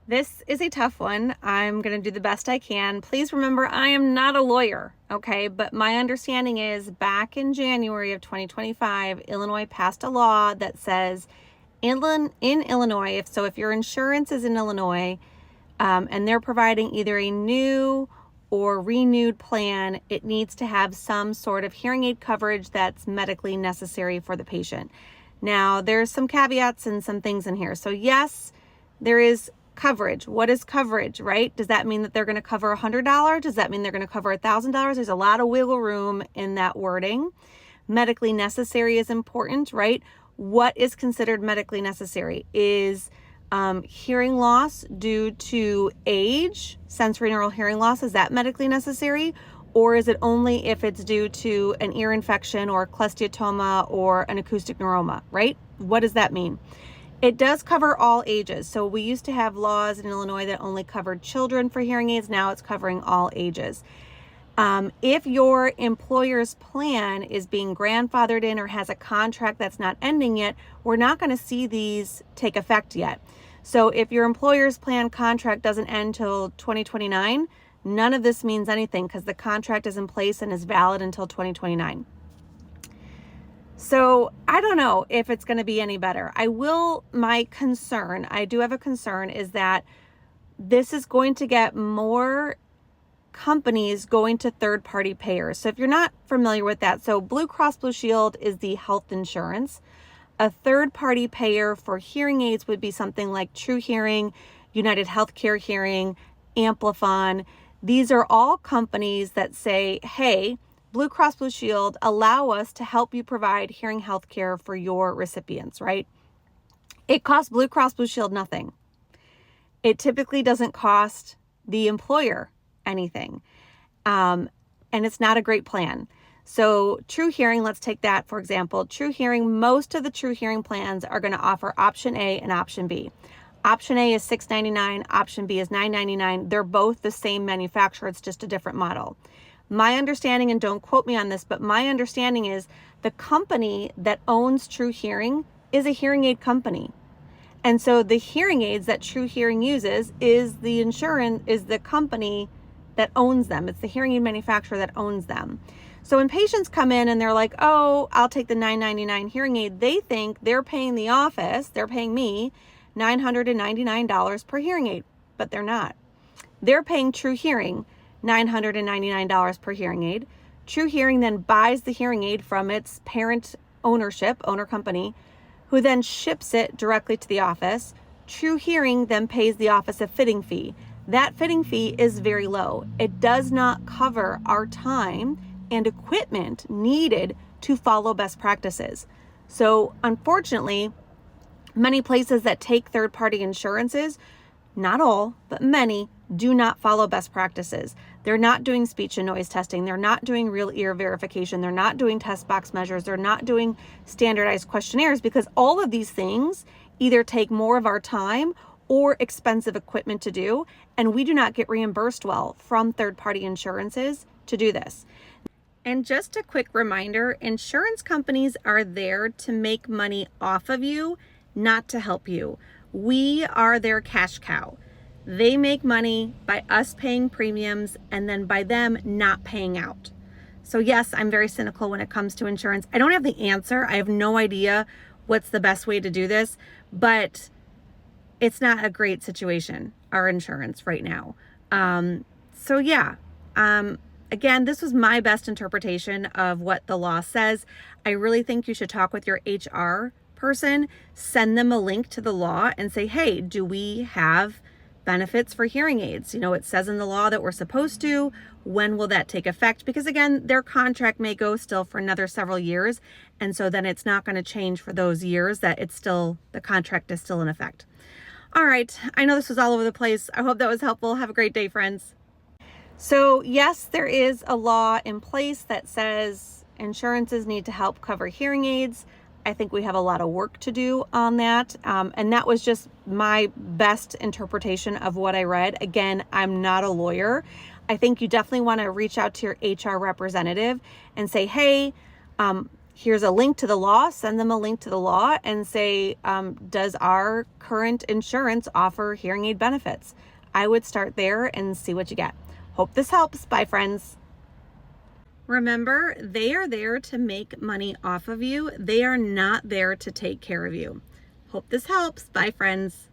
This is a tough one. I'm going to do the best I can. Please remember, I am not a lawyer, okay? But my understanding is back in January of 2025, Illinois passed a law that says in Illinois, if your insurance is in Illinois and they're providing either a new or renewed plan, it needs to have some sort of hearing aid coverage that's medically necessary for the patient. Now, there's some caveats and some things in here. So yes, there is coverage. What is coverage, right? Does that mean that they're going to cover $100? Does that mean they're going to cover $1,000? There's a lot of wiggle room in that wording. Medically necessary is important, right? What is considered medically necessary? Is hearing loss due to age, sensorineural hearing loss, is that medically necessary? Or is it only if it's due to an ear infection or cholesteatoma or an acoustic neuroma, right? What does that mean? It does cover all ages. So we used to have laws in Illinois that only covered children for hearing aids. Now it's covering all ages. If your employer's plan is being grandfathered in or has a contract that's not ending yet, we're not going to see these take effect yet. So if your employer's plan contract doesn't end till 2029, none of this means anything because the contract is in place and is valid until 2029. So I don't know if it's going to be any better. I do have a concern, is that this is going to get more companies going to third-party payers. So if you're not familiar with that, so Blue Cross Blue Shield is the health insurance. A third-party payer for hearing aids would be something like True Hearing, United Healthcare Hearing, Amplifon. These are all companies that say, hey, Blue Cross Blue Shield, allow us to help you provide hearing health care for your recipients, right? It costs Blue Cross Blue Shield nothing. It typically doesn't cost the employer anything. And it's not a great plan. So True Hearing, let's take that for example. True Hearing, most of the True Hearing plans are going to offer option A and option B. Option A is $699, option B is $999. They're both the same manufacturer, it's just a different model. My understanding, and don't quote me on this, but my understanding is the company that owns True Hearing is a hearing aid company. And so the hearing aids that True Hearing uses is the company that owns them. It's the hearing aid manufacturer that owns them. So when patients come in and they're like, oh, I'll take the $999 hearing aid, they think they're paying the office, they're paying me $999 per hearing aid, but they're not. They're paying True Hearing $999 per hearing aid. True Hearing then buys the hearing aid from its owner company, who then ships it directly to the office. True Hearing then pays the office a fitting fee. That fitting fee is very low. It does not cover our time and equipment needed to follow best practices. So unfortunately, many places that take third-party insurances, not all, but many, do not follow best practices. They're not doing speech and noise testing. They're not doing real ear verification. They're not doing test box measures. They're not doing standardized questionnaires, because all of these things either take more of our time or expensive equipment to do, and we do not get reimbursed well from third-party insurances to do this. And just a quick reminder, insurance companies are there to make money off of you, not to help you. We are their cash cow. They make money by us paying premiums and then by them not paying out. So yes, I'm very cynical when it comes to insurance. I don't have the answer. I have no idea what's the best way to do this, but it's not a great situation, our insurance right now. So yeah, again, this was my best interpretation of what the law says. I really think you should talk with your HR person, send them a link to the law and say, hey, do we have benefits for hearing aids? You know, it says in the law that we're supposed to. When will that take effect? Because again, their contract may go still for another several years. And so then it's not going to change for those years that the contract is still in effect. All right. I know this was all over the place. I hope that was helpful. Have a great day, friends. So yes, there is a law in place that says insurances need to help cover hearing aids. I think we have a lot of work to do on that. And that was just my best interpretation of what I read. Again, I'm not a lawyer. I think you definitely want to reach out to your HR representative and say, hey, here's a link to the law, send them a link to the law and say, does our current insurance offer hearing aid benefits? I would start there and see what you get. Hope this helps. Bye, friends. Remember, they are there to make money off of you. They are not there to take care of you. Hope this helps. Bye, friends.